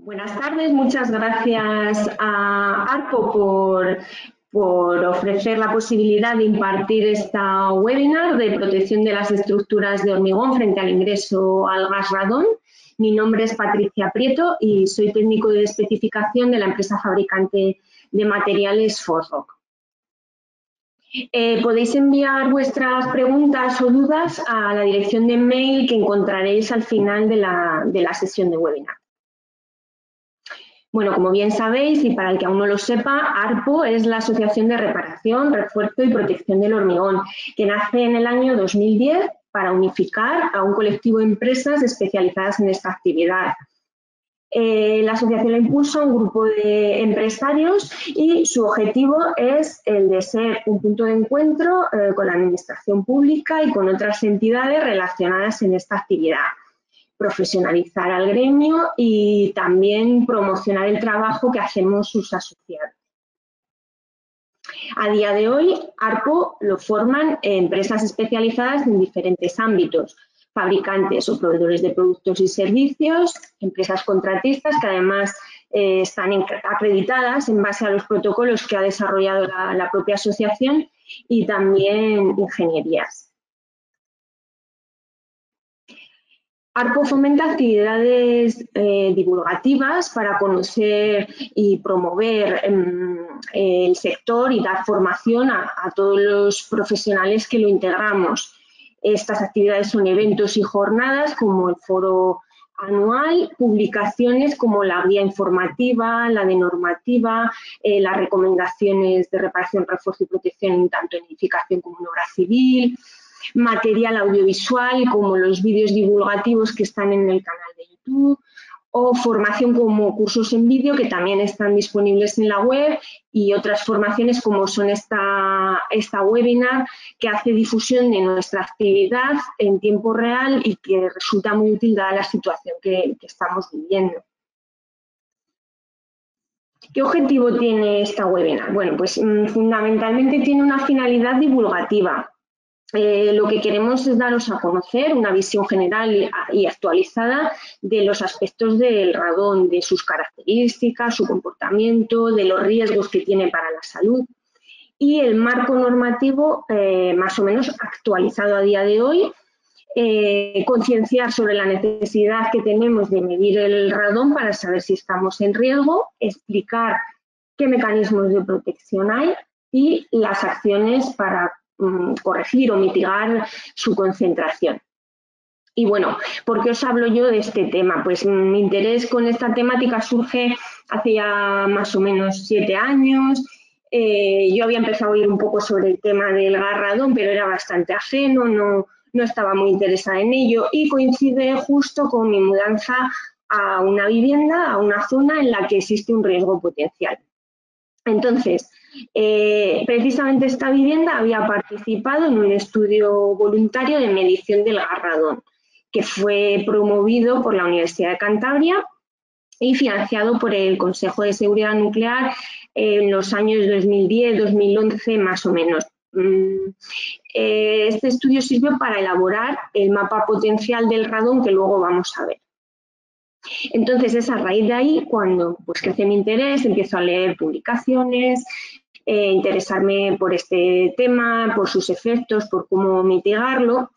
Buenas tardes, muchas gracias a ARPO por ofrecer la posibilidad de impartir esta webinar de protección de las estructuras de hormigón frente al ingreso al gas radón. Mi nombre es Patricia Prieto y soy técnico de especificación de la empresa fabricante de materiales Forrock. Podéis enviar vuestras preguntas o dudas a la dirección de mail que encontraréis al final de la sesión de webinar. Bueno, como bien sabéis, y para el que aún no lo sepa, ARPO es la Asociación de Reparación, Refuerzo y Protección del Hormigón, que nace en el año 2010 para unificar a un colectivo de empresas especializadas en esta actividad. La asociación la impulsa un grupo de empresarios y su objetivo es el de ser un punto de encuentro con la administración pública y con otras entidades relacionadas en esta actividad. Profesionalizar al gremio y también promocionar el trabajo que hacemos sus asociados. A día de hoy, ARPO lo forman empresas especializadas en diferentes ámbitos, fabricantes o proveedores de productos y servicios, empresas contratistas que además están acreditadas en base a los protocolos que ha desarrollado la propia asociación y también ingenierías. ARPO fomenta actividades divulgativas para conocer y promover el sector y dar formación a todos los profesionales que lo integramos. Estas actividades son eventos y jornadas como el foro anual, publicaciones como la guía informativa, la de normativa, las recomendaciones de reparación, refuerzo y protección tanto en edificación como en obra civil, material audiovisual como los vídeos divulgativos que están en el canal de YouTube o formación como cursos en vídeo que también están disponibles en la web y otras formaciones como son esta webinar que hace difusión de nuestra actividad en tiempo real y que resulta muy útil dada la situación que estamos viviendo. ¿Qué objetivo tiene esta webinar? Bueno, pues fundamentalmente tiene una finalidad divulgativa. Lo que queremos es daros a conocer una visión general y actualizada de los aspectos del radón, de sus características, su comportamiento, de los riesgos que tiene para la salud y el marco normativo más o menos actualizado a día de hoy, concienciar sobre la necesidad que tenemos de medir el radón para saber si estamos en riesgo, explicar qué mecanismos de protección hay y las acciones para corregir o mitigar su concentración. Y bueno, ¿por qué os hablo yo de este tema? Pues mi interés con esta temática surge hace ya más o menos 7 años. Yo había empezado a oír un poco sobre el tema del gas radón, pero era bastante ajeno, no estaba muy interesada en ello y coincide justo con mi mudanza a una vivienda, a una zona en la que existe un riesgo potencial. Entonces, precisamente esta vivienda había participado en un estudio voluntario de medición del gas radón, que fue promovido por la Universidad de Cantabria y financiado por el Consejo de Seguridad Nuclear en los años 2010-2011 más o menos. Este estudio sirvió para elaborar el mapa potencial del radón que luego vamos a ver. Entonces es a raíz de ahí cuando pues, crece mi interés, empiezo a leer publicaciones, interesarme por este tema, por sus efectos, por cómo mitigarlo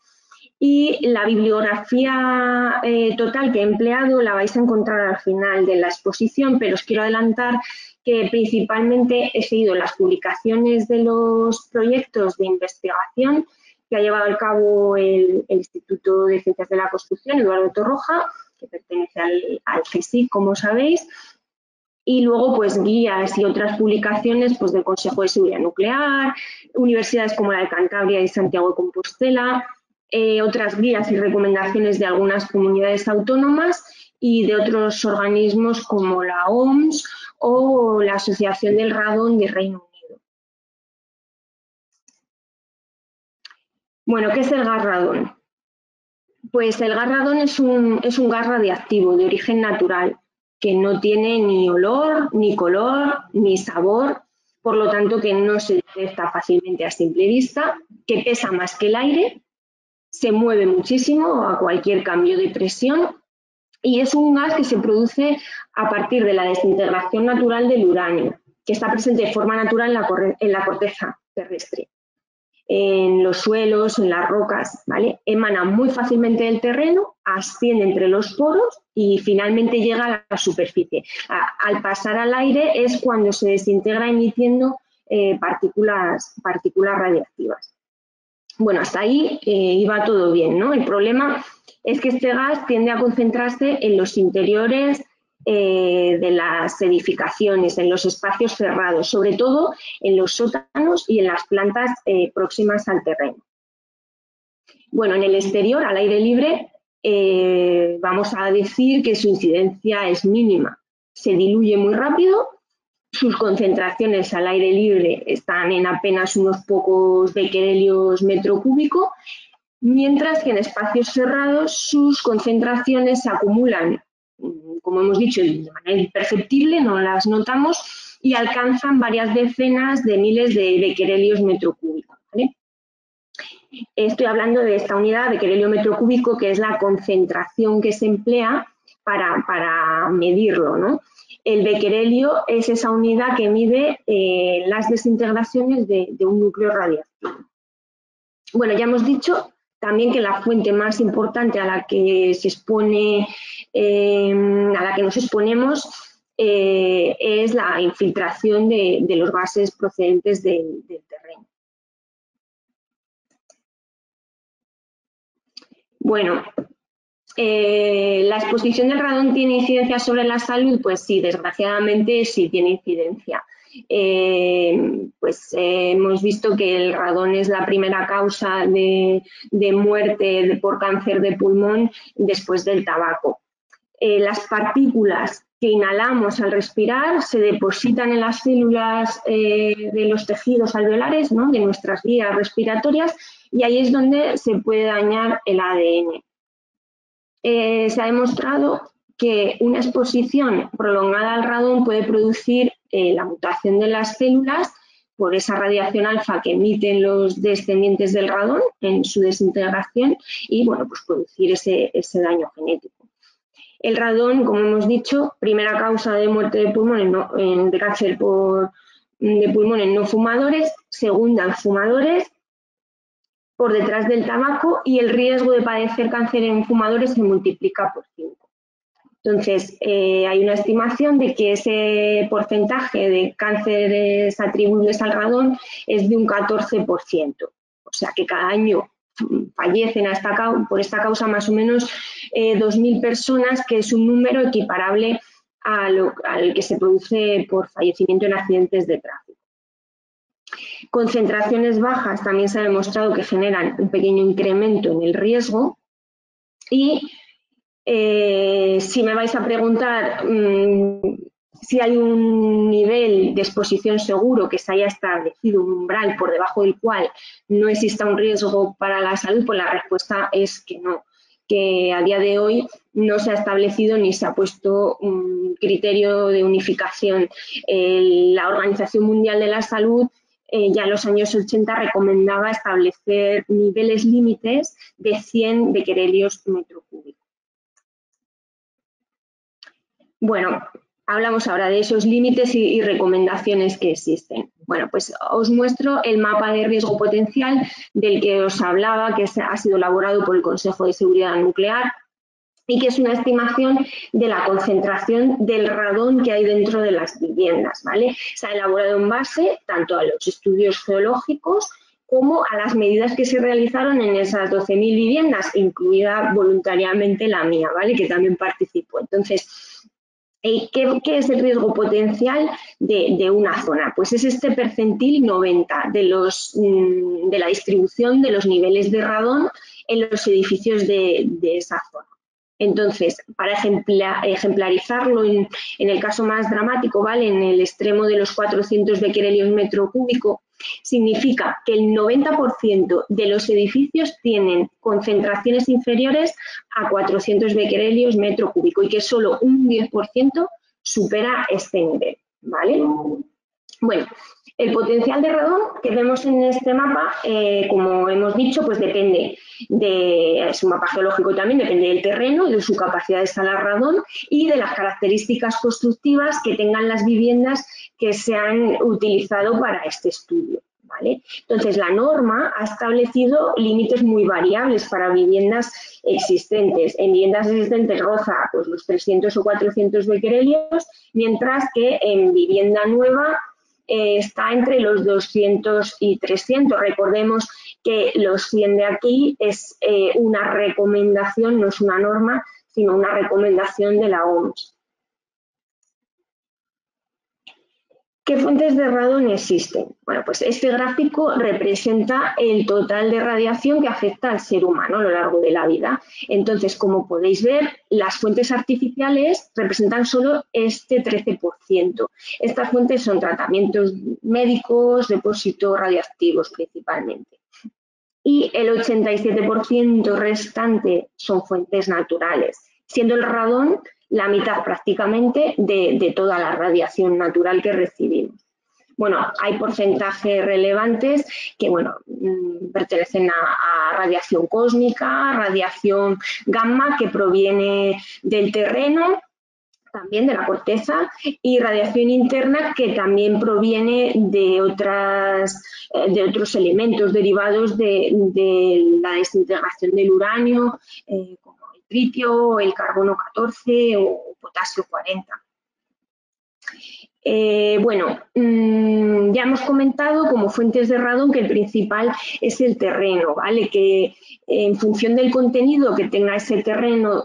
y la bibliografía total que he empleado la vais a encontrar al final de la exposición, pero os quiero adelantar que principalmente he seguido las publicaciones de los proyectos de investigación que ha llevado a cabo el Instituto de Ciencias de la Construcción, Eduardo Torroja, que pertenece al CSIC, como sabéis, y luego pues guías y otras publicaciones pues, del Consejo de Seguridad Nuclear, universidades como la de Cantabria y Santiago de Compostela, otras guías y recomendaciones de algunas comunidades autónomas y de otros organismos como la OMS o la Asociación del Radón de Reino Unido. Bueno, ¿qué es el gas radón? Pues el gas radón es un gas radiactivo de origen natural que no tiene ni olor, ni color, ni sabor, por lo tanto que no se detecta fácilmente a simple vista, que pesa más que el aire, se mueve muchísimo a cualquier cambio de presión y es un gas que se produce a partir de la desintegración natural del uranio, que está presente de forma natural en la corteza terrestre, en los suelos, en las rocas, ¿vale? Emana muy fácilmente del terreno, asciende entre los poros y finalmente llega a la superficie. Al pasar al aire es cuando se desintegra emitiendo partículas radiactivas. Bueno, hasta ahí iba todo bien, ¿no? El problema es que este gas tiende a concentrarse en los interiores de las edificaciones, en los espacios cerrados, sobre todo en los sótanos y en las plantas próximas al terreno. Bueno, en el exterior, al aire libre, vamos a decir que su incidencia es mínima. Se diluye muy rápido, sus concentraciones al aire libre están en apenas unos pocos becquerelios metro cúbico, mientras que en espacios cerrados sus concentraciones se acumulan, como hemos dicho, de manera imperceptible, no las notamos, y alcanzan varias decenas de miles de becquerelios metro cúbico, ¿vale? Estoy hablando de esta unidad, becquerelio metro cúbico, que es la concentración que se emplea para medirlo, ¿no? El becquerelio es esa unidad que mide las desintegraciones de un núcleo radiactivo. Bueno, ya hemos dicho también que la fuente más importante a la que se expone, a la que nos exponemos, es la infiltración de los gases procedentes del terreno. Bueno, ¿la exposición del radón tiene incidencia sobre la salud? Pues sí, desgraciadamente sí tiene incidencia. Hemos visto que el radón es la primera causa de muerte por cáncer de pulmón después del tabaco. Las partículas que inhalamos al respirar se depositan en las células de los tejidos alveolares, ¿no?, de nuestras vías respiratorias, y ahí es donde se puede dañar el ADN. Se ha demostrado que una exposición prolongada al radón puede producir la mutación de las células por esa radiación alfa que emiten los descendientes del radón en su desintegración y, bueno, pues producir ese daño genético. El radón, como hemos dicho, primera causa de muerte de pulmón de cáncer de pulmón en no fumadores, segunda en fumadores, por detrás del tabaco, y el riesgo de padecer cáncer en fumadores se multiplica por 5. Entonces, hay una estimación de que ese porcentaje de cánceres atribuibles al radón es de un 14%. O sea que cada año fallecen por esta causa más o menos 2.000 personas, que es un número equiparable al que se produce por fallecimiento en accidentes de tráfico. Concentraciones bajas también se ha demostrado que generan un pequeño incremento en el riesgo. Y si me vais a preguntar si hay un nivel de exposición seguro, que se haya establecido un umbral por debajo del cual no exista un riesgo para la salud, pues la respuesta es que no, que a día de hoy no se ha establecido ni se ha puesto un criterio de unificación. La Organización Mundial de la Salud ya en los años 80 recomendaba establecer niveles límites de 100 becquerelios metro cúbico. Bueno, hablamos ahora de esos límites y recomendaciones que existen. Bueno, pues os muestro el mapa de riesgo potencial del que os hablaba, que ha sido elaborado por el Consejo de Seguridad Nuclear y que es una estimación de la concentración del radón que hay dentro de las viviendas, ¿vale? Se ha elaborado en base tanto a los estudios geológicos como a las medidas que se realizaron en esas 12.000 viviendas, incluida voluntariamente la mía, ¿vale?, que también participó. Entonces, ¿qué es el riesgo potencial de una zona? Pues es este percentil 90 de la distribución de los niveles de radón en los edificios de esa zona. Entonces, para ejemplarizarlo en el caso más dramático, ¿vale?, en el extremo de los 400 becquerelios metro cúbico, significa que el 90% de los edificios tienen concentraciones inferiores a 400 becquerelios metro cúbico y que solo un 10% supera este nivel, ¿vale? Bueno, el potencial de radón que vemos en este mapa, como hemos dicho, pues depende es un mapa geológico también, depende del terreno, de su capacidad de salar radón y de las características constructivas que tengan las viviendas que se han utilizado para este estudio. ¿Vale? Entonces, la norma ha establecido límites muy variables para viviendas existentes. En viviendas existentes roza pues, los 300 o 400 becquerelios, mientras que en vivienda nueva está entre los 200 y 300. Recordemos que los 100 de aquí es una recomendación, no es una norma, sino una recomendación de la OMS. ¿Qué fuentes de radón existen? Bueno, pues este gráfico representa el total de radiación que afecta al ser humano a lo largo de la vida. Entonces, como podéis ver, las fuentes artificiales representan solo este 13%. Estas fuentes son tratamientos médicos, depósitos radiactivos principalmente. Y el 87% restante son fuentes naturales, siendo el radón la mitad prácticamente de toda la radiación natural que recibimos. Bueno, hay porcentajes relevantes que, bueno, pertenecen a radiación cósmica, radiación gamma que proviene del terreno, también de la corteza, y radiación interna que también proviene de otros elementos derivados de la desintegración del uranio, como el tritio, el carbono 14 o potasio 40. Bueno, ya hemos comentado como fuentes de radón que el principal es el terreno, ¿vale? Que en función del contenido que tenga ese terreno,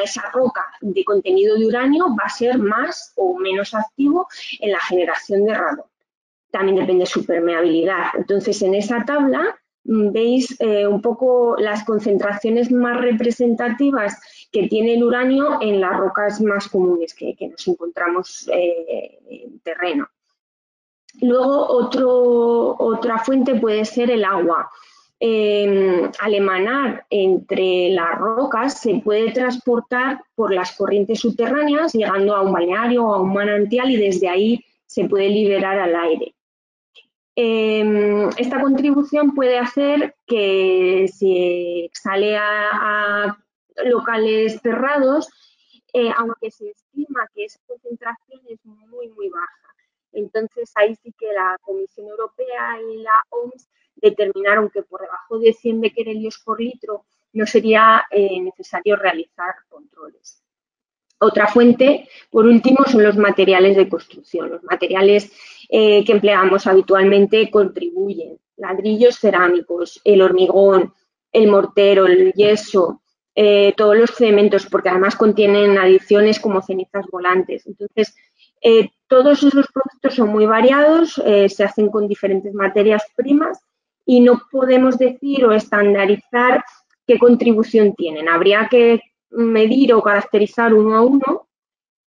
esa roca de contenido de uranio, va a ser más o menos activo en la generación de radón. También depende de su permeabilidad. Entonces, en esa tabla veis un poco las concentraciones más representativas que tiene el uranio en las rocas más comunes que nos encontramos en terreno. Luego, otra fuente puede ser el agua. Al emanar entre las rocas se puede transportar por las corrientes subterráneas, llegando a un balneario o a un manantial y desde ahí se puede liberar al aire. Esta contribución puede hacer que si exhale a locales cerrados, aunque se estima que esa concentración es muy, muy baja. Entonces, ahí sí que la Comisión Europea y la OMS determinaron que por debajo de 100 becquerelios por litro no sería necesario realizar controles. Otra fuente, por último, son los materiales de construcción. Los materiales que empleamos habitualmente contribuyen. Ladrillos cerámicos, el hormigón, el mortero, el yeso, todos los cementos, porque además contienen adiciones como cenizas volantes. Entonces, todos esos productos son muy variados, se hacen con diferentes materias primas y no podemos decir o estandarizar qué contribución tienen. Habría que medir o caracterizar uno a uno,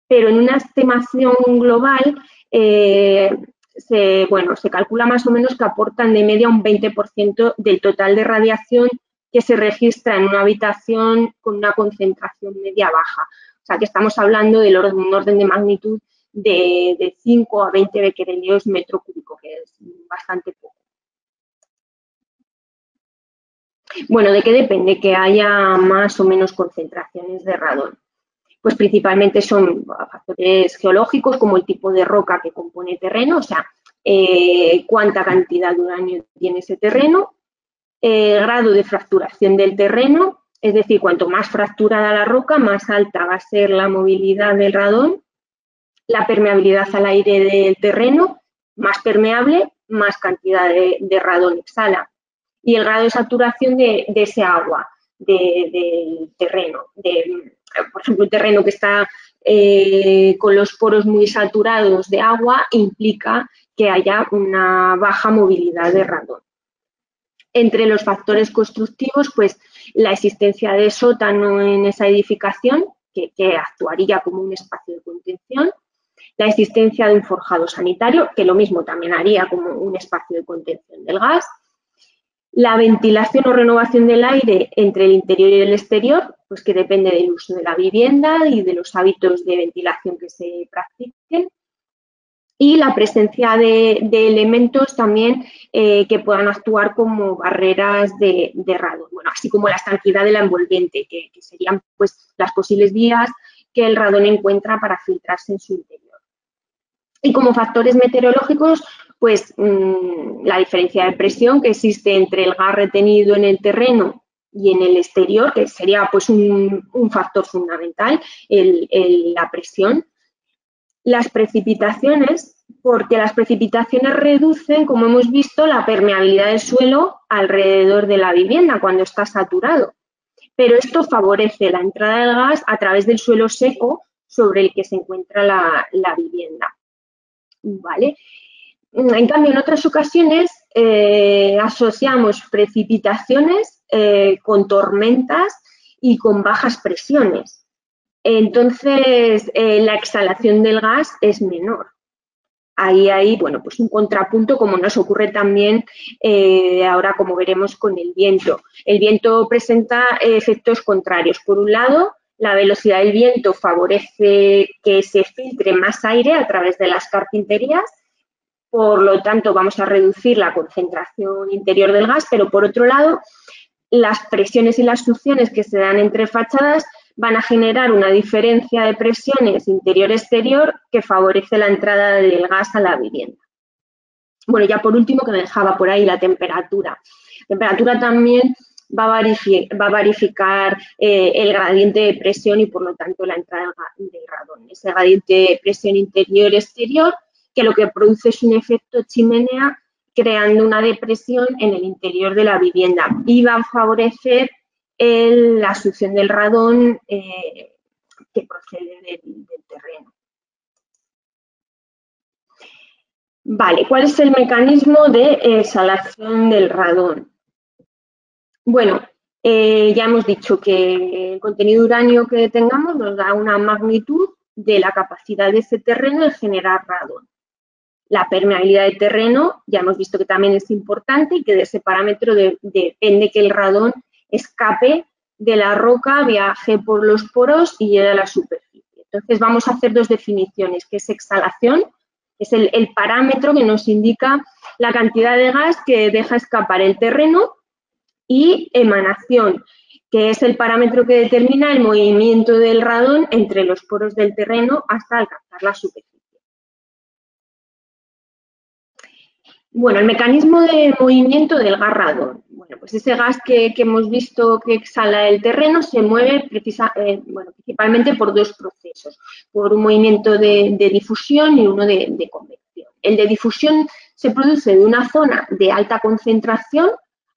pero en una estimación global se calcula más o menos que aportan de media un 20% del total de radiación que se registra en una habitación con una concentración media baja. O sea que estamos hablando de un orden de magnitud de 5 a 20 becquerelios metro cúbico, que es bastante poco. Bueno, ¿de qué depende que haya más o menos concentraciones de radón? Pues principalmente son factores geológicos como el tipo de roca que compone el terreno, o sea, cuánta cantidad de uranio tiene ese terreno, el grado de fracturación del terreno, es decir, cuanto más fracturada la roca, más alta va a ser la movilidad del radón, la permeabilidad al aire del terreno, más permeable, más cantidad de radón exhala, y el grado de saturación de ese agua del terreno. Por ejemplo, un terreno que está con los poros muy saturados de agua implica que haya una baja movilidad de radón. Entre los factores constructivos, pues la existencia de sótano en esa edificación, que actuaría como un espacio de contención, la existencia de un forjado sanitario, que lo mismo también haría como un espacio de contención del gas, la ventilación o renovación del aire entre el interior y el exterior, pues que depende del uso de la vivienda y de los hábitos de ventilación que se practiquen. y la presencia de elementos también que puedan actuar como barreras de radón, bueno, así como la estanquidad de la envolvente, que serían pues las posibles vías que el radón encuentra para filtrarse en su interior. Y como factores meteorológicos, pues la diferencia de presión que existe entre el gas retenido en el terreno y en el exterior, que sería pues un factor fundamental, la presión. Las precipitaciones, porque las precipitaciones reducen, como hemos visto, la permeabilidad del suelo alrededor de la vivienda cuando está saturado. Pero esto favorece la entrada del gas a través del suelo seco sobre el que se encuentra la vivienda. ¿Vale? En cambio, en otras ocasiones asociamos precipitaciones con tormentas y con bajas presiones. Entonces, la exhalación del gas es menor. Ahí hay, bueno, pues un contrapunto, como nos ocurre también ahora, como veremos, con el viento. El viento presenta efectos contrarios. Por un lado, la velocidad del viento favorece que se filtre más aire a través de las carpinterías, por lo tanto vamos a reducir la concentración interior del gas, pero por otro lado, las presiones y las succiones que se dan entre fachadas van a generar una diferencia de presiones interior-exterior que favorece la entrada del gas a la vivienda. Bueno, ya por último, que me dejaba por ahí la temperatura. La temperatura también va a verificar el gradiente de presión y, por lo tanto, la entrada del radón. Ese gradiente de presión interior-exterior, que lo que produce es un efecto chimenea creando una depresión en el interior de la vivienda y va a favorecer la succión del radón que procede del terreno. Vale, ¿cuál es el mecanismo de exhalación del radón? Bueno, ya hemos dicho que el contenido de uranio que tengamos nos da una magnitud de la capacidad de ese terreno de generar radón. La permeabilidad del terreno, ya hemos visto que también es importante y que de ese parámetro depende que el radón escape de la roca, viaje por los poros y llegue a la superficie. Entonces vamos a hacer dos definiciones, que es exhalación, que es el parámetro que nos indica la cantidad de gas que deja escapar el terreno, y emanación, que es el parámetro que determina el movimiento del radón entre los poros del terreno hasta alcanzar la superficie. Bueno, el mecanismo de movimiento del gas radón. Bueno, pues ese gas que hemos visto que exhala el terreno se mueve principalmente por dos procesos, por un movimiento de difusión y uno de convección. El de difusión se produce de una zona de alta concentración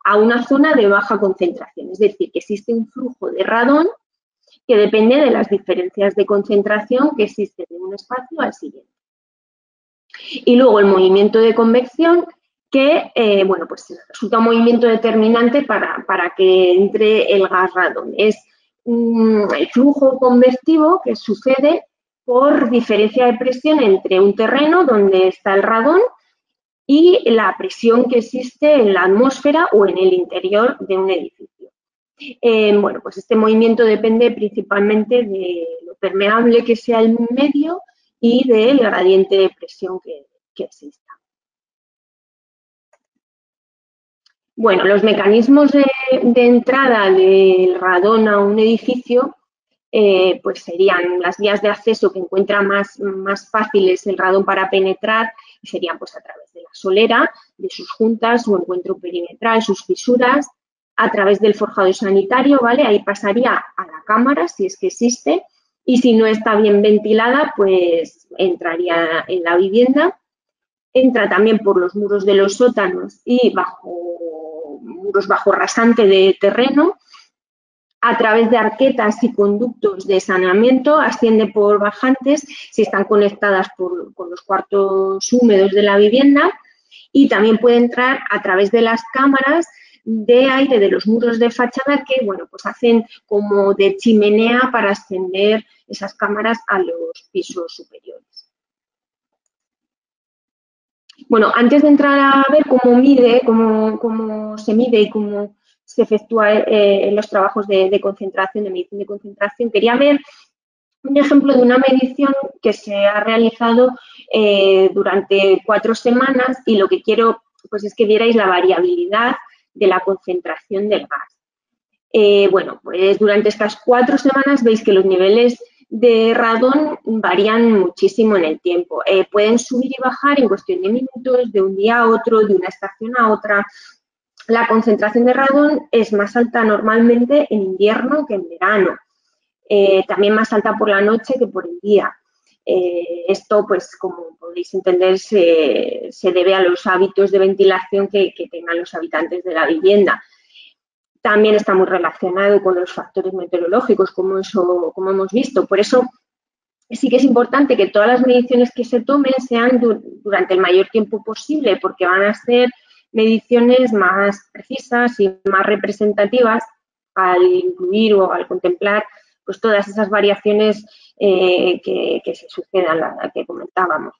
a una zona de baja concentración, es decir, que existe un flujo de radón que depende de las diferencias de concentración que existen en un espacio al siguiente. Y luego el movimiento de convección, que pues resulta un movimiento determinante para que entre el gas radón. Es el flujo convectivo que sucede por diferencia de presión entre un terreno donde está el radón y la presión que existe en la atmósfera o en el interior de un edificio. Bueno, pues este movimiento depende principalmente de lo permeable que sea el medio y del gradiente de presión que exista. Bueno, los mecanismos de entrada del radón a un edificio pues serían las vías de acceso que encuentra más fáciles el radón para penetrar, y serían pues a través de la solera, de sus juntas, su encuentro perimetral, sus fisuras, a través del forjado sanitario, ¿vale? Ahí pasaría a la cámara, si es que existe, y si no está bien ventilada, pues entraría en la vivienda. Entra también por los muros de los sótanos y muros bajo rasante de terreno. A través de arquetas y conductos de saneamiento, asciende por bajantes si están conectadas con los cuartos húmedos de la vivienda, y también puede entrar a través de las cámaras de aire de los muros de fachada que, bueno, pues hacen como de chimenea para ascender esas cámaras a los pisos superiores. Bueno, antes de entrar a ver cómo se mide y cómo se efectúa los trabajos de concentración, de medición de concentración, quería ver un ejemplo de una medición que se ha realizado durante 4 semanas y lo que quiero pues es que vierais la variabilidad de la concentración del gas. Bueno, pues durante estas 4 semanas veis que los niveles de radón varían muchísimo en el tiempo. Pueden subir y bajar en cuestión de minutos, de un día a otro, de una estación a otra. La concentración de radón es más alta normalmente en invierno que en verano. También más alta por la noche que por el día. Esto, pues, como podéis entender, se debe a los hábitos de ventilación que tengan los habitantes de la vivienda. También está muy relacionado con los factores meteorológicos, como hemos visto. Por eso sí que es importante que todas las mediciones que se tomen sean durante el mayor tiempo posible, porque van a ser mediciones más precisas y más representativas al incluir o al contemplar pues todas esas variaciones que se sucedan, las que comentábamos.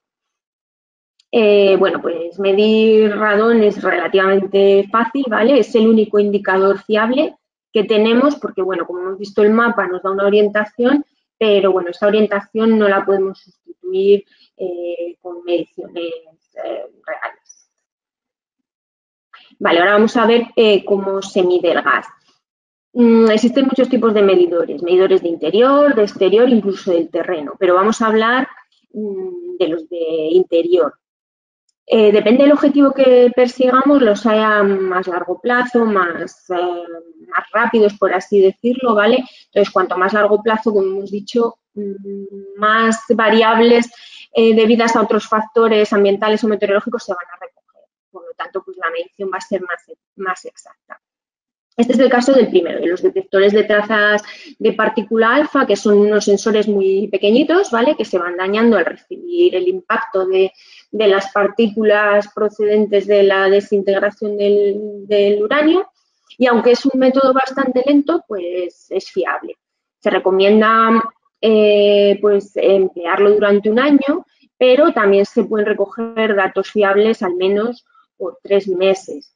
Bueno, pues medir radón es relativamente fácil, ¿vale? Es el único indicador fiable que tenemos porque, bueno, como hemos visto, el mapa nos da una orientación, pero, bueno, esa orientación no la podemos sustituir con mediciones reales. Vale, ahora vamos a ver cómo se mide el gas. Existen muchos tipos de medidores de interior, de exterior, incluso del terreno, pero vamos a hablar de los de interior. Depende del objetivo que persigamos, los hay a más largo plazo, más rápidos, por así decirlo, ¿vale? Entonces, cuanto más largo plazo, como hemos dicho, más variables debidas a otros factores ambientales o meteorológicos se van a recoger. Por lo tanto, pues la medición va a ser más exacta. Este es el caso del primero, de los detectores de trazas de partícula alfa, que son unos sensores muy pequeñitos, ¿vale? Que se van dañando al recibir el impacto de las partículas procedentes de la desintegración del uranio. Y aunque es un método bastante lento, pues es fiable. Se recomienda pues emplearlo durante un año, pero también se pueden recoger datos fiables al menos por 3 meses.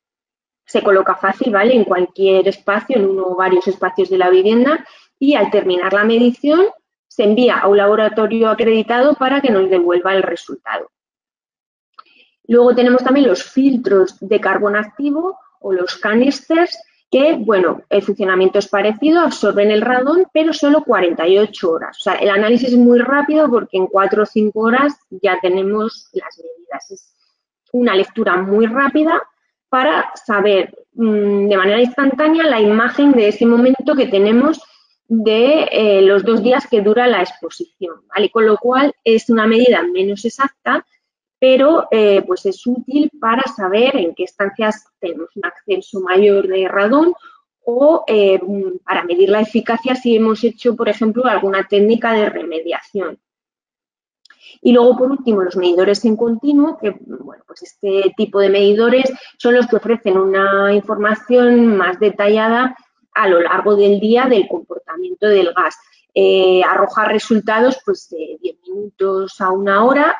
Se coloca fácil, ¿vale? En cualquier espacio, en uno o varios espacios de la vivienda, y al terminar la medición se envía a un laboratorio acreditado para que nos devuelva el resultado. Luego tenemos también los filtros de carbono activo o los canisters que, bueno, el funcionamiento es parecido, absorben el radón, pero solo 48 horas. O sea, el análisis es muy rápido porque en 4 o 5 horas ya tenemos las medidas. Es una lectura muy rápida para saber de manera instantánea la imagen de ese momento que tenemos de los 2 días que dura la exposición, ¿vale? Con lo cual es una medida menos exacta, pero pues es útil para saber en qué estancias tenemos un acceso mayor de radón o para medir la eficacia si hemos hecho, por ejemplo, alguna técnica de remediación. Y luego, por último, los medidores en continuo, que, bueno, pues este tipo de medidores son los que ofrecen una información más detallada a lo largo del día del comportamiento del gas. Arroja resultados pues, de 10 minutos a 1 hora,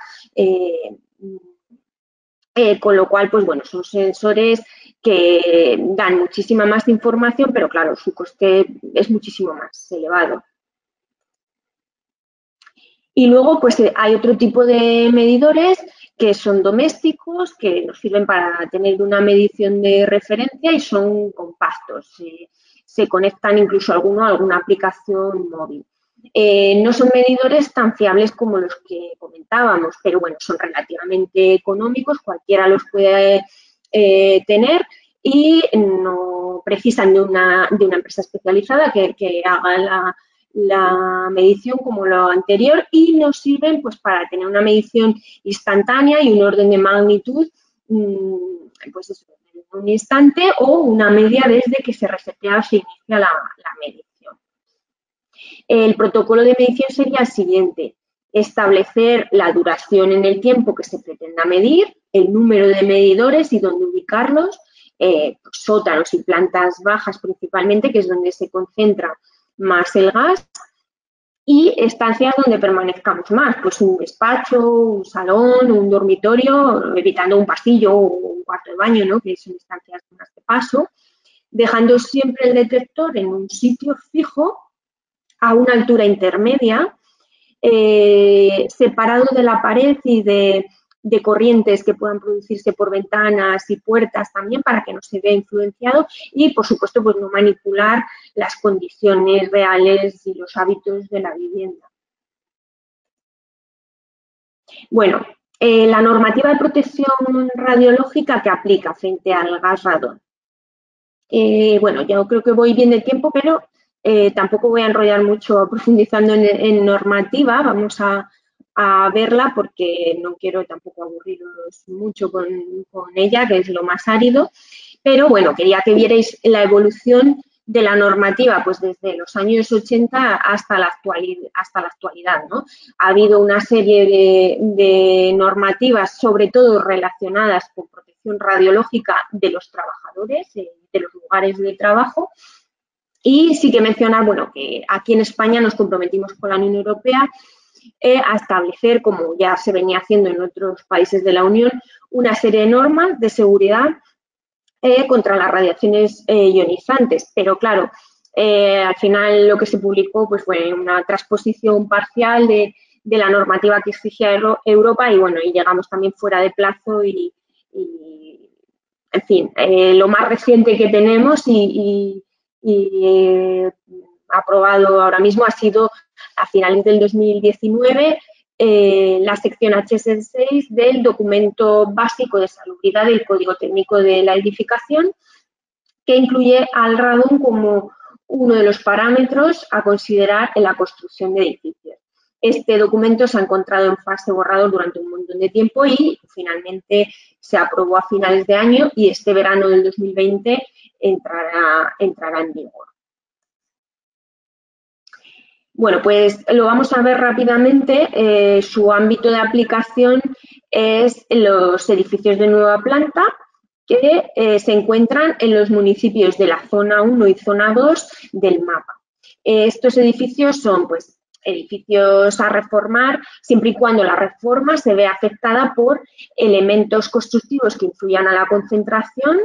con lo cual, pues bueno, son sensores que dan muchísima más información, pero claro, su coste es muchísimo más elevado. Y luego, pues hay otro tipo de medidores que son domésticos, que nos sirven para tener una medición de referencia y son compactos. Se conectan incluso a alguna aplicación móvil. No son medidores tan fiables como los que comentábamos, pero bueno, son relativamente económicos, cualquiera los puede tener y no precisan de una empresa especializada que haga la medición como lo anterior y nos sirven pues para tener una medición instantánea y un orden de magnitud pues eso, en un instante o una media desde que se resetea o se inicia la medición. El protocolo de medición sería el siguiente: establecer la duración en el tiempo que se pretenda medir, el número de medidores y dónde ubicarlos, sótanos y plantas bajas principalmente, que es donde se concentra más el gas, y estancias donde permanezcamos más, pues un despacho, un salón, un dormitorio, evitando un pasillo o un cuarto de baño, ¿no? Que son estancias más de paso, dejando siempre el detector en un sitio fijo a una altura intermedia separado de la pared y de corrientes que puedan producirse por ventanas y puertas también para que no se vea influenciado y, por supuesto, pues no manipular las condiciones reales y los hábitos de la vivienda. Bueno, la normativa de protección radiológica que aplica frente al gas radón. Bueno, yo creo que voy bien de tiempo, pero tampoco voy a enrollar mucho profundizando en normativa. Vamos a verla porque no quiero tampoco aburriros mucho con ella, que es lo más árido. Pero bueno, quería que vierais la evolución de la normativa pues desde los años 80 hasta la actualidad, ¿no? Ha habido una serie de normativas, sobre todo relacionadas con protección radiológica de los trabajadores, de los lugares de trabajo. Y sí que mencionar, bueno, que aquí en España nos comprometimos con la Unión Europea a establecer, como ya se venía haciendo en otros países de la Unión, una serie de normas de seguridad contra las radiaciones ionizantes. Pero claro, al final lo que se publicó pues, fue una transposición parcial de la normativa que exigía Europa y bueno, y llegamos también fuera de plazo y en fin, lo más reciente que tenemos y aprobado ahora mismo ha sido a finales del 2019 la sección HS6 del documento básico de salubridad del Código Técnico de la Edificación, que incluye al radón como uno de los parámetros a considerar en la construcción de edificios. Este documento se ha encontrado en fase borrador durante un montón de tiempo y finalmente se aprobó a finales de año y este verano del 2020 entrará en vigor. Bueno, pues lo vamos a ver rápidamente. Su ámbito de aplicación es los edificios de nueva planta que se encuentran en los municipios de la zona 1 y zona 2 del mapa. Estos edificios son pues, edificios a reformar siempre y cuando la reforma se vea afectada por elementos constructivos que influyan a la concentración,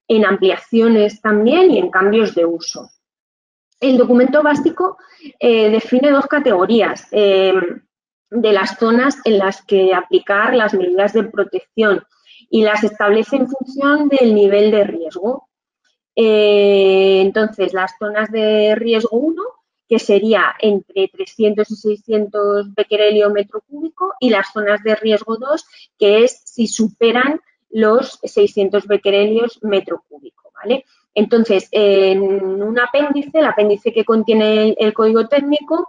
en ampliaciones también y en cambios de uso. El documento básico define dos categorías de las zonas en las que aplicar las medidas de protección y las establece en función del nivel de riesgo. Entonces, las zonas de riesgo 1, que sería entre 300 y 600 becquerelio metro cúbico, y las zonas de riesgo 2, que es si superan los 600 becquerelios metro cúbico, ¿vale? Entonces, en un apéndice, el apéndice que contiene el código técnico,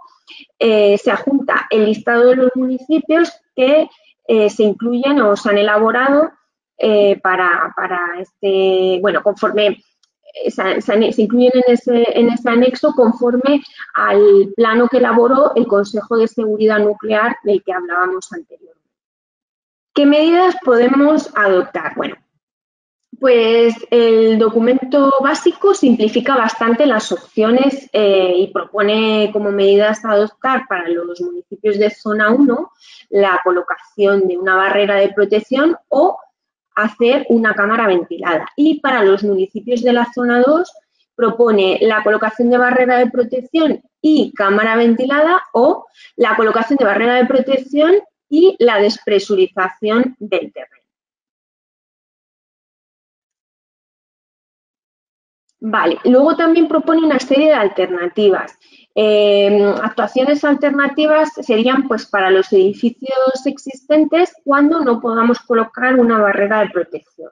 se adjunta el listado de los municipios que se incluyen o se han elaborado para este, bueno, conforme se incluyen en ese anexo conforme al plano que elaboró el Consejo de Seguridad Nuclear del que hablábamos anteriormente. ¿Qué medidas podemos adoptar? Bueno, pues el documento básico simplifica bastante las opciones y propone como medidas a adoptar para los municipios de zona 1 la colocación de una barrera de protección o hacer una cámara ventilada. Y para los municipios de la zona 2 propone la colocación de barrera de protección y cámara ventilada o la colocación de barrera de protección y la despresurización del terreno. Vale, luego también propone una serie de alternativas. Actuaciones alternativas serían pues para los edificios existentes cuando no podamos colocar una barrera de protección.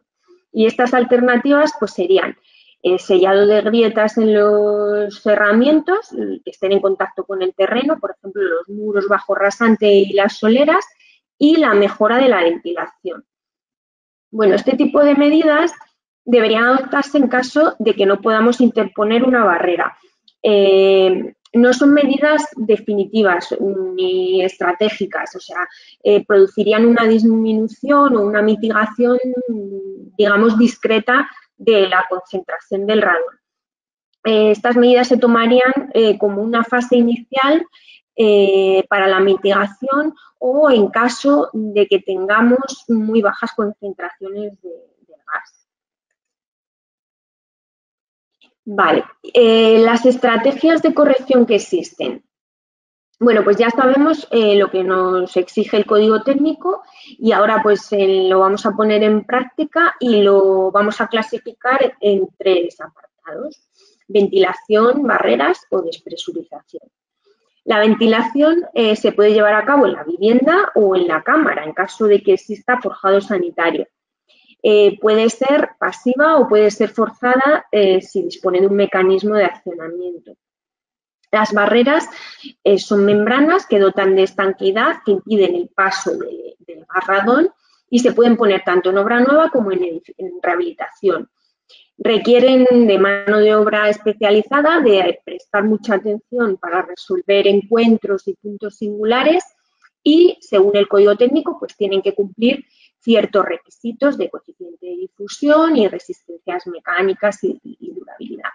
Y estas alternativas pues serían el sellado de grietas en los cerramientos que estén en contacto con el terreno, por ejemplo los muros bajo rasante y las soleras, y la mejora de la ventilación. Bueno, este tipo de medidas deberían adoptarse en caso de que no podamos interponer una barrera. No son medidas definitivas ni estratégicas, o sea, producirían una disminución o una mitigación, digamos, discreta de la concentración del radón. Estas medidas se tomarían como una fase inicial para la mitigación o en caso de que tengamos muy bajas concentraciones de gas. Vale, las estrategias de corrección que existen. Bueno, pues ya sabemos lo que nos exige el código técnico y ahora pues lo vamos a poner en práctica y lo vamos a clasificar en 3 apartados: ventilación, barreras o despresurización. La ventilación se puede llevar a cabo en la vivienda o en la cámara en caso de que exista forjado sanitario. Puede ser pasiva o puede ser forzada si dispone de un mecanismo de accionamiento. Las barreras son membranas que dotan de estanqueidad, que impiden el paso del barradón y se pueden poner tanto en obra nueva como en rehabilitación. Requieren de mano de obra especializada, de prestar mucha atención para resolver encuentros y puntos singulares y, según el código técnico, pues tienen que cumplir ciertos requisitos de coeficiente de difusión y resistencias mecánicas y durabilidad.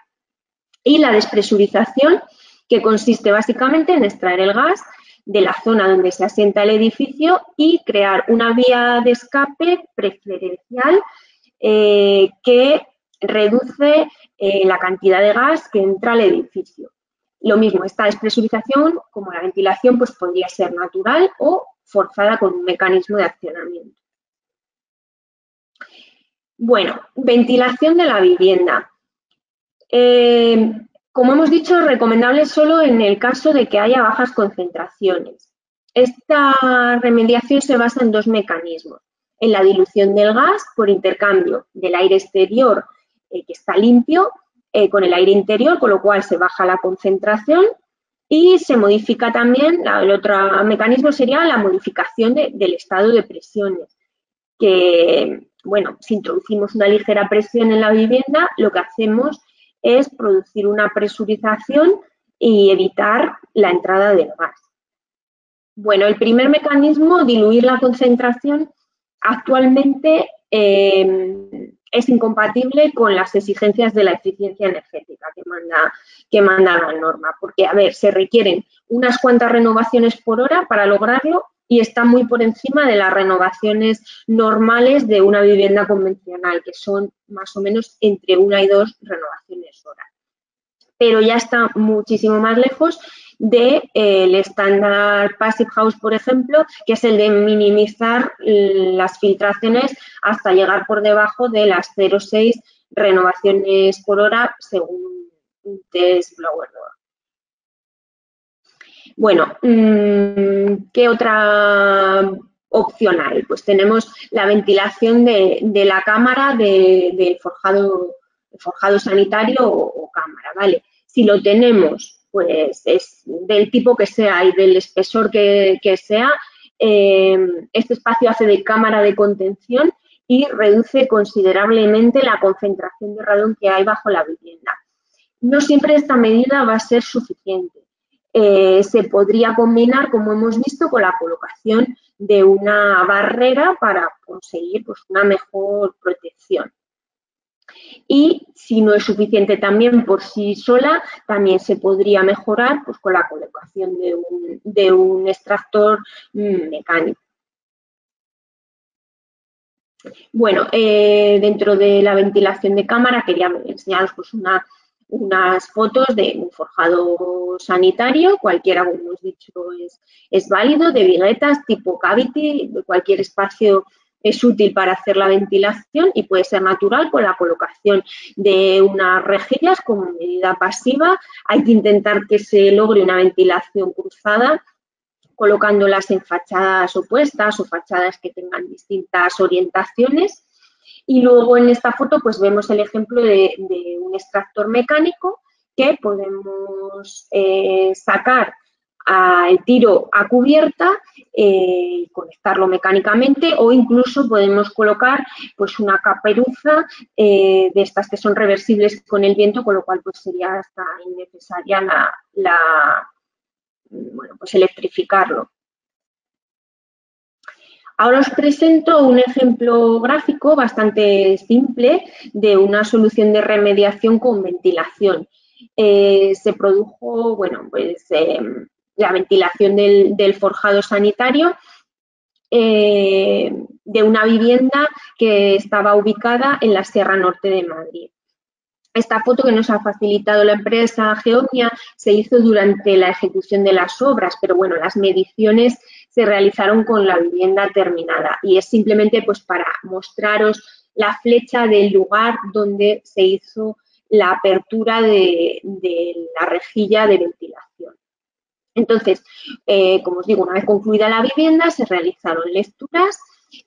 Y la despresurización, que consiste básicamente en extraer el gas de la zona donde se asienta el edificio y crear una vía de escape preferencial que reduce la cantidad de gas que entra al edificio. Lo mismo, esta despresurización, como la ventilación, pues podría ser natural o forzada con un mecanismo de accionamiento. Bueno, ventilación de la vivienda. Como hemos dicho, es recomendable solo en el caso de que haya bajas concentraciones. Esta remediación se basa en 2 mecanismos: en la dilución del gas por intercambio del aire exterior que está limpio con el aire interior, con lo cual se baja la concentración, y se modifica también, el otro mecanismo sería la modificación del estado de presiones, que, bueno, si introducimos una ligera presión en la vivienda, lo que hacemos es producir una presurización y evitar la entrada del gas. Bueno, el primer mecanismo, diluir la concentración, actualmente es incompatible con las exigencias de la eficiencia energética que manda la norma, porque, a ver, se requieren unas cuantas renovaciones por hora para lograrlo y está muy por encima de las renovaciones normales de una vivienda convencional, que son más o menos entre 1 y 2 renovaciones hora. Pero ya está muchísimo más lejos del estándar Passive House, por ejemplo, que es el de minimizar las filtraciones hasta llegar por debajo de las 0,6 renovaciones por hora según un test Blower Door. Bueno, ¿qué otra opción hay? Pues tenemos la ventilación de la cámara de forjado sanitario o cámara, ¿vale? Si lo tenemos, pues es del tipo que sea y del espesor que sea, este espacio hace de cámara de contención y reduce considerablemente la concentración de radón que hay bajo la vivienda. No siempre esta medida va a ser suficiente. Se podría combinar, como hemos visto, con la colocación de una barrera para conseguir pues, una mejor protección. Y si no es suficiente también por sí sola, también se podría mejorar pues, con la colocación de un extractor mecánico. Bueno, dentro de la ventilación de cámara quería enseñaros pues, unas fotos de un forjado sanitario, cualquiera, como hemos dicho, es válido, de viguetas tipo cavity, de cualquier espacio es útil para hacer la ventilación y puede ser natural con la colocación de unas rejillas como medida pasiva. Hay que intentar que se logre una ventilación cruzada, colocándolas en fachadas opuestas o fachadas que tengan distintas orientaciones. Y luego en esta foto pues vemos el ejemplo de un extractor mecánico que podemos sacar el tiro a cubierta y conectarlo mecánicamente, o incluso podemos colocar pues una caperuza de estas que son reversibles con el viento, con lo cual pues sería hasta innecesaria bueno, pues electrificarlo. Ahora os presento un ejemplo gráfico bastante simple de una solución de remediación con ventilación. Se produjo, bueno, pues la ventilación del forjado sanitario de una vivienda que estaba ubicada en la Sierra Norte de Madrid. Esta foto que nos ha facilitado la empresa Geomnia se hizo durante la ejecución de las obras, pero bueno, las mediciones se realizaron con la vivienda terminada y es simplemente pues para mostraros la flecha del lugar donde se hizo la apertura de la rejilla de ventilación. Entonces, como os digo, una vez concluida la vivienda, se realizaron lecturas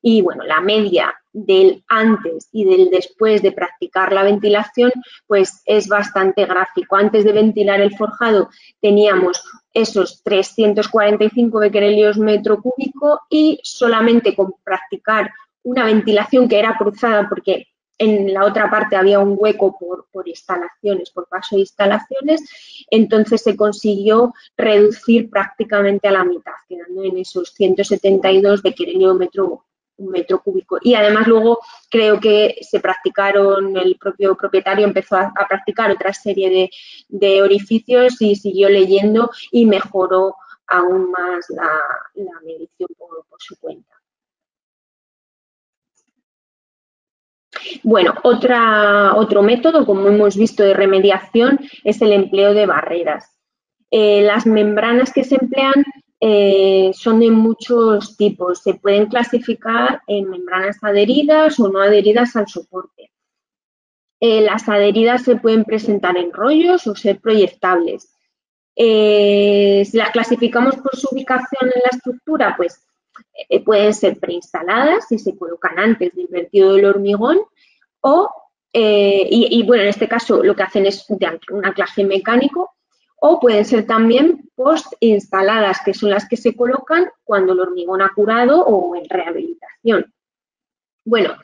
y, bueno, la media del antes y del después de practicar la ventilación, pues es bastante gráfico. Antes de ventilar el forjado teníamos esos 345 becquerelios metro cúbico y solamente con practicar una ventilación que era cruzada porque en la otra parte había un hueco por instalaciones, por paso de instalaciones, entonces se consiguió reducir prácticamente a la mitad, quedando en esos 172 becquerelios metro cúbico. Y además luego creo que se practicaron, el propio propietario empezó a practicar otra serie de orificios y siguió leyendo y mejoró aún más la medición por su cuenta. Bueno, otro método, como hemos visto, de remediación es el empleo de barreras. Las membranas que se emplean son de muchos tipos. Se pueden clasificar en membranas adheridas o no adheridas al soporte. Las adheridas se pueden presentar en rollos o ser proyectables. Si las clasificamos por su ubicación en la estructura, pues pueden ser preinstaladas si se colocan antes del vertido del hormigón o, bueno, en este caso lo que hacen es un anclaje mecánico, o pueden ser también post-instaladas, que son las que se colocan cuando el hormigón ha curado o en rehabilitación. Bueno,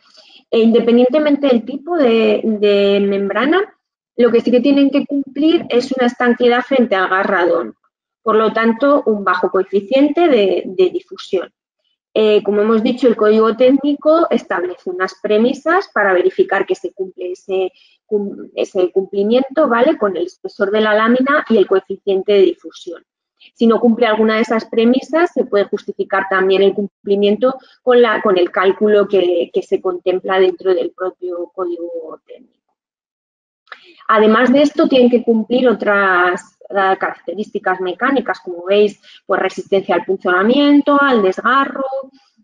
independientemente del tipo de membrana, lo que sí que tienen que cumplir es una estanqueidad frente al gas radón, por lo tanto, un bajo coeficiente de difusión. Como hemos dicho, el código técnico establece unas premisas para verificar que se cumple ese cumplimiento, ¿vale?, con el espesor de la lámina y el coeficiente de difusión. Si no cumple alguna de esas premisas, se puede justificar también el cumplimiento con el cálculo que se contempla dentro del propio código técnico. Además de esto, tienen que cumplir otras características mecánicas, como veis, pues resistencia al punzonamiento, al desgarro,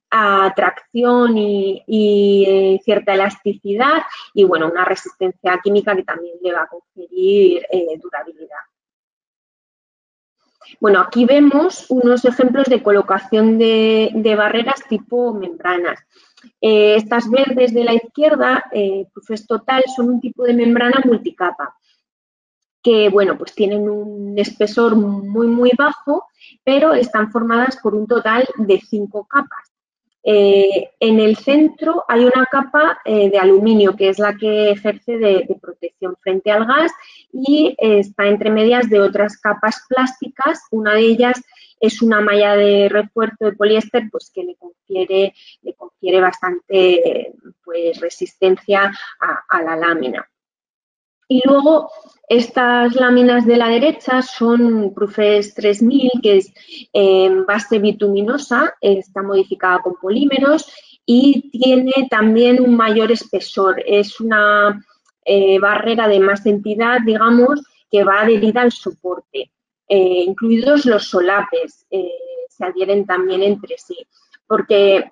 a tracción y cierta elasticidad y, bueno, una resistencia química que también le va a conferir durabilidad. Bueno, aquí vemos unos ejemplos de colocación de barreras tipo membranas. Estas verdes de la izquierda, Prufes Total, son un tipo de membrana multicapa que, bueno, pues tienen un espesor muy bajo, pero están formadas por un total de 5 capas. En el centro hay una capa de aluminio, que es la que ejerce de protección frente al gas y está entre medias de otras capas plásticas. Una de ellas es una malla de refuerzo de poliéster, pues que le confiere bastante pues, resistencia a la lámina. Y luego estas láminas de la derecha son Prufes 3000, que es base bituminosa, está modificada con polímeros y tiene también un mayor espesor. Es una barrera de más entidad, digamos, que va adherida al soporte, incluidos los solapes, se adhieren también entre sí, porque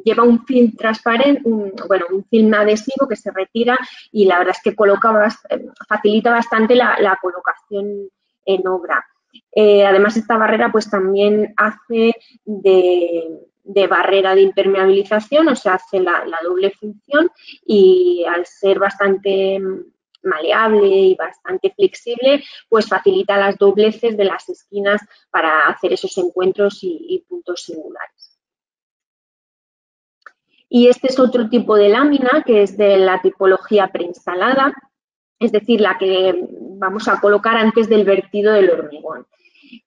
lleva un film transparente, un film adhesivo que se retira y la verdad es que facilita bastante la colocación en obra. Además, esta barrera pues también hace de barrera de impermeabilización, o sea, hace la doble función y al ser bastante maleable y bastante flexible, pues facilita las dobleces de las esquinas para hacer esos encuentros y puntos singulares. Y este es otro tipo de lámina que es de la tipología preinstalada, es decir, la que vamos a colocar antes del vertido del hormigón.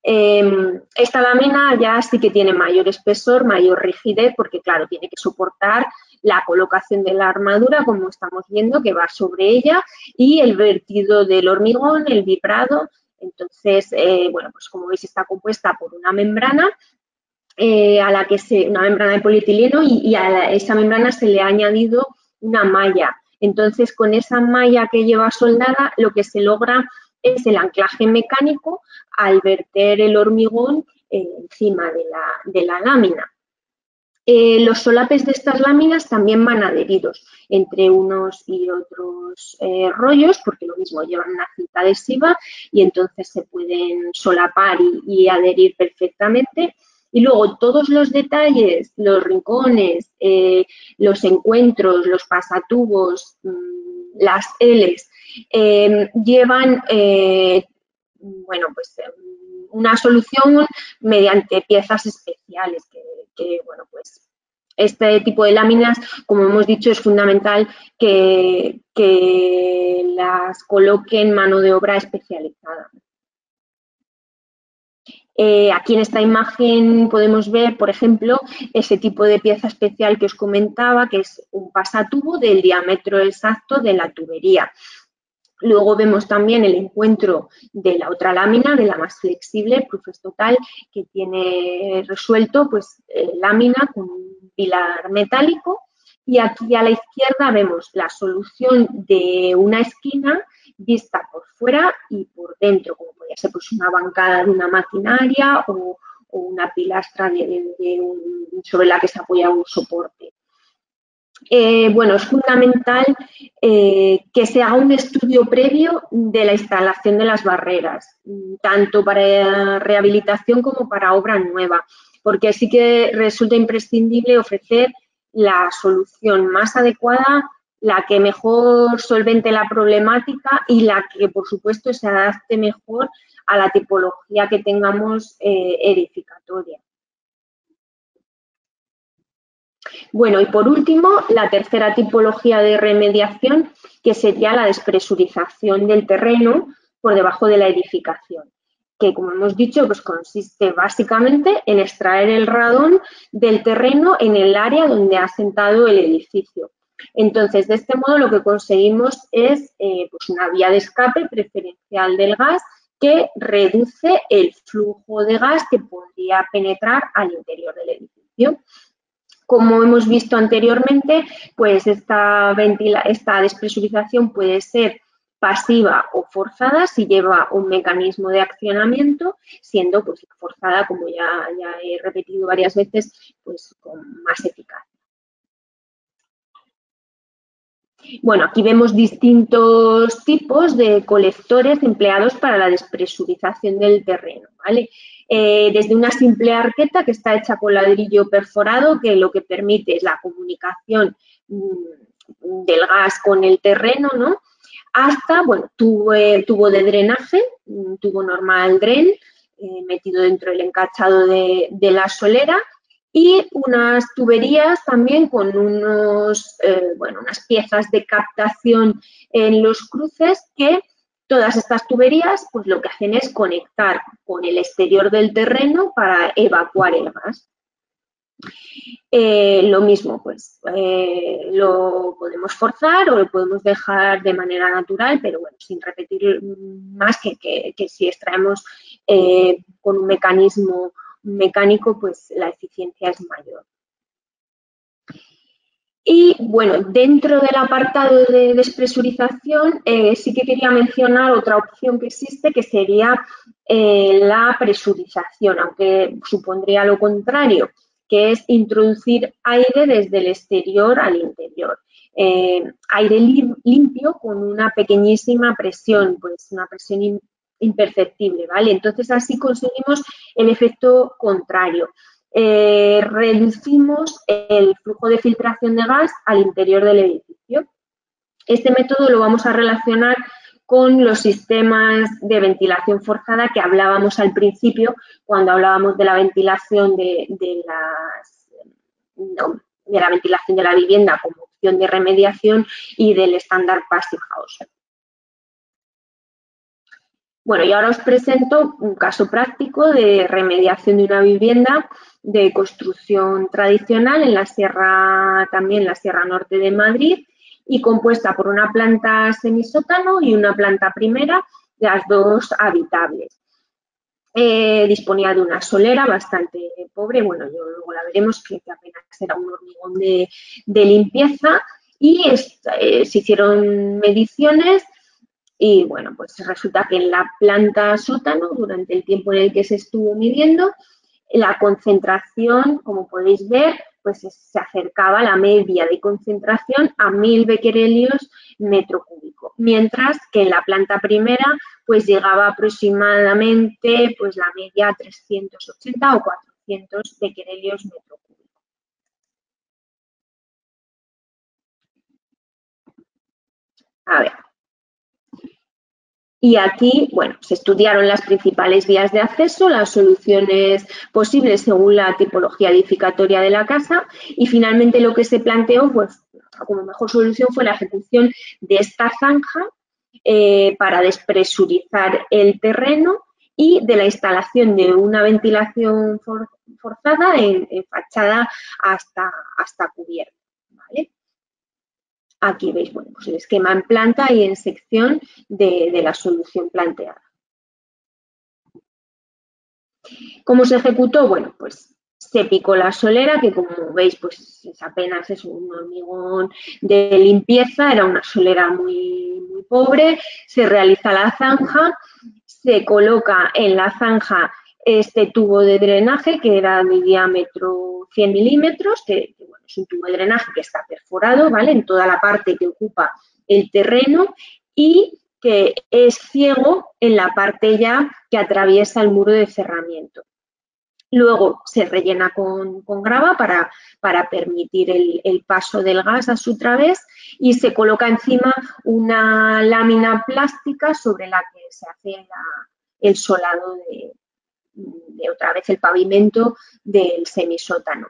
Esta lámina ya sí que tiene mayor espesor, mayor rigidez, porque claro, tiene que soportar la colocación de la armadura, como estamos viendo, que va sobre ella, y el vertido del hormigón, el vibrado. Entonces, bueno, pues como veis está compuesta por una membrana, una membrana de polietileno y a esa membrana se le ha añadido una malla Entonces, con esa malla que lleva soldada, lo que se logra es el anclaje mecánico al verter el hormigón encima de la lámina. Los solapes de estas láminas también van adheridos entre unos y otros rollos, porque lo mismo llevan una cinta adhesiva y entonces se pueden solapar y adherir perfectamente. Y luego todos los detalles, los rincones, los encuentros, los pasatubos, las L's, llevan bueno, pues, una solución mediante piezas especiales que, bueno, pues este tipo de láminas, como hemos dicho, es fundamental que las coloquen mano de obra especializada. Aquí en esta imagen podemos ver, por ejemplo, ese tipo de pieza especial que os comentaba, que es un pasatubo del diámetro exacto de la tubería. Luego vemos también el encuentro de la otra lámina, de la más flexible, Prufes Total, que tiene resuelto pues, lámina con un pilar metálico. Y aquí a la izquierda vemos la solución de una esquina vista por fuera y por dentro, como podría ser pues, una bancada de una maquinaria o una pilastra sobre la que se apoya un soporte. Bueno, es fundamental que se haga un estudio previo de la instalación de las barreras, tanto para rehabilitación como para obra nueva, porque sí que resulta imprescindible ofrecer la solución más adecuada, la que mejor solvente la problemática y la que, por supuesto, se adapte mejor a la tipología que tengamos edificatoria. Bueno, y por último, la tercera tipología de remediación, que sería la despresurización del terreno por debajo de la edificación, que, como hemos dicho, pues consiste básicamente en extraer el radón del terreno en el área donde ha asentado el edificio. Entonces, de este modo, lo que conseguimos es pues una vía de escape preferencial del gas que reduce el flujo de gas que podría penetrar al interior del edificio. Como hemos visto anteriormente, pues esta despresurización puede ser pasiva o forzada si lleva un mecanismo de accionamiento, siendo pues forzada, como ya he repetido varias veces, pues con más eficacia. Bueno, aquí vemos distintos tipos de colectores empleados para la despresurización del terreno, ¿vale? Desde una simple arqueta que está hecha con ladrillo perforado, que lo que permite es la comunicación del gas con el terreno, ¿no? Hasta, bueno, tubo de drenaje, un tubo normal DREN, metido dentro del encachado de la solera, y unas tuberías también con unas piezas de captación en los cruces que todas estas tuberías pues lo que hacen es conectar con el exterior del terreno para evacuar el gas. Lo mismo, pues lo podemos forzar o lo podemos dejar de manera natural, pero bueno, sin repetir más que si extraemos con un mecanismo mecánico, pues la eficiencia es mayor. Y bueno, dentro del apartado de despresurización sí que quería mencionar otra opción que existe, que sería la presurización, aunque supondría lo contrario, que es introducir aire desde el exterior al interior. Aire limpio con una pequeñísima presión, pues una presión imperceptible, ¿vale? Entonces así conseguimos el efecto contrario. Reducimos el flujo de filtración de gas al interior del edificio. Este método lo vamos a relacionar con los sistemas de ventilación forzada que hablábamos al principio cuando hablábamos de la ventilación de la ventilación de la vivienda como opción de remediación y del estándar Passive House. Bueno, y ahora os presento un caso práctico de remediación de una vivienda de construcción tradicional en la sierra, también la Sierra Norte de Madrid, y compuesta por una planta semisótano y una planta primera, las dos habitables. Disponía de una solera bastante pobre, bueno, luego la veremos, que apenas era un hormigón de limpieza, y se hicieron mediciones y bueno, pues resulta que en la planta sótano, durante el tiempo en el que se estuvo midiendo, la concentración, como podéis ver, pues se acercaba a la media de concentración a 1000 becquerelios metro cúbico, mientras que en la planta primera pues llegaba aproximadamente pues la media a 380 o 400 becquerelios metro cúbico. A ver. Y aquí, bueno, se estudiaron las principales vías de acceso, las soluciones posibles según la tipología edificatoria de la casa y finalmente lo que se planteó, pues como mejor solución fue la ejecución de esta zanja para despresurizar el terreno y de la instalación de una ventilación forzada en fachada hasta cubierta, ¿vale? Aquí veis, bueno, pues el esquema en planta y en sección de la solución planteada. ¿Cómo se ejecutó? Bueno, pues se picó la solera, que como veis, pues apenas es un hormigón de limpieza, era una solera muy pobre, se realiza la zanja, se coloca en la zanja este tubo de drenaje que era de diámetro 100 milímetros, que bueno, es un tubo de drenaje que está perforado, ¿vale? En toda la parte que ocupa el terreno y que es ciego en la parte ya que atraviesa el muro de cerramiento. Luego se rellena con grava para permitir el paso del gas a su través y se coloca encima una lámina plástica sobre la que se hace el solado de otra vez el pavimento del semisótano.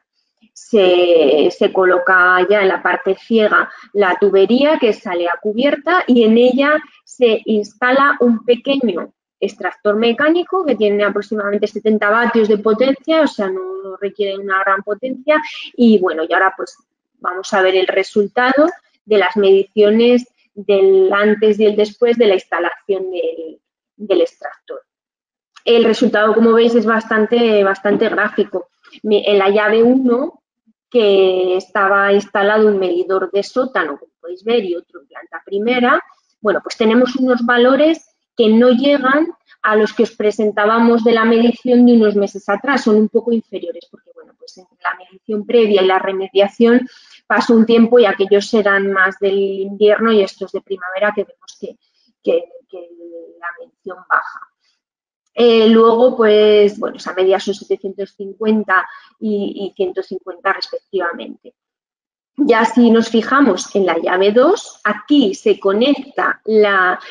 Se coloca ya en la parte ciega la tubería que sale a cubierta y en ella se instala un pequeño extractor mecánico que tiene aproximadamente 70 vatios de potencia, o sea, no requiere una gran potencia. Y bueno, y ahora pues vamos a ver el resultado de las mediciones del antes y el después de la instalación del extractor. El resultado, como veis, es bastante gráfico. En la llave 1, que estaba instalado un medidor de sótano, como podéis ver, y otro en planta primera, bueno, pues tenemos unos valores que no llegan a los que os presentábamos de la medición de unos meses atrás, son un poco inferiores, porque bueno, pues entre la medición previa y la remediación pasó un tiempo y aquellos eran más del invierno y estos de primavera que vemos que la medición baja. Luego, pues, bueno, esa media son 750 y 150 respectivamente. Ya si nos fijamos en la llave 2, aquí se conecta,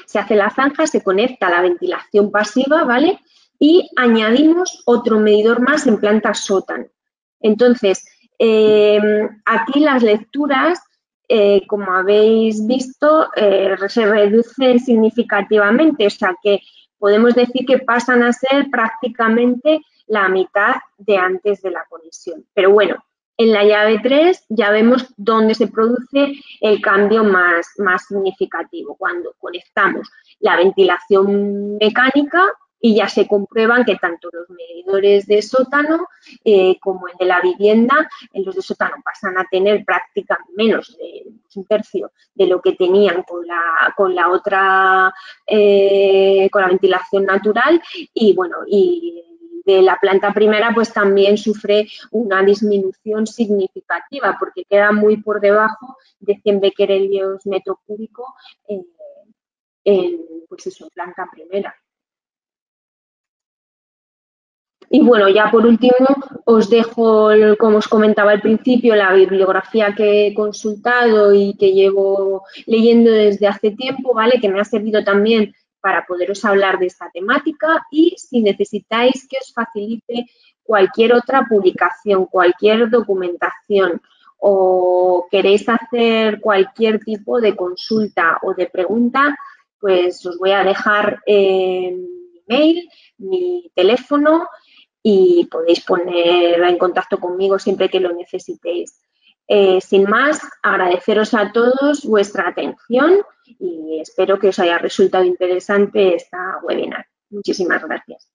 se hace la zanja, se conecta la ventilación pasiva, ¿vale? Y añadimos otro medidor más en planta sótano. Entonces, aquí las lecturas, como habéis visto, se reducen significativamente, o sea que podemos decir que pasan a ser prácticamente la mitad de antes de la conexión. Pero bueno, en la llave 3 ya vemos dónde se produce el cambio más significativo, cuando conectamos la ventilación mecánica y ya se comprueban que tanto los medidores de sótano como el de la vivienda, en los de sótano pasan a tener prácticamente menos de un tercio de lo que tenían con la otra, con la ventilación natural y bueno, y de la planta primera pues también sufre una disminución significativa porque queda muy por debajo de 100 becquerelios metro cúbico pues eso, en planta primera. Y bueno, ya por último os dejo, como os comentaba al principio, la bibliografía que he consultado y que llevo leyendo desde hace tiempo, ¿vale? Que me ha servido también para poderos hablar de esta temática y si necesitáis que os facilite cualquier otra publicación, cualquier documentación o queréis hacer cualquier tipo de consulta o de pregunta, pues os voy a dejar mi email, mi teléfono y podéis poner en contacto conmigo siempre que lo necesitéis. Sin más, agradeceros a todos vuestra atención y espero que os haya resultado interesante esta webinar. Muchísimas gracias.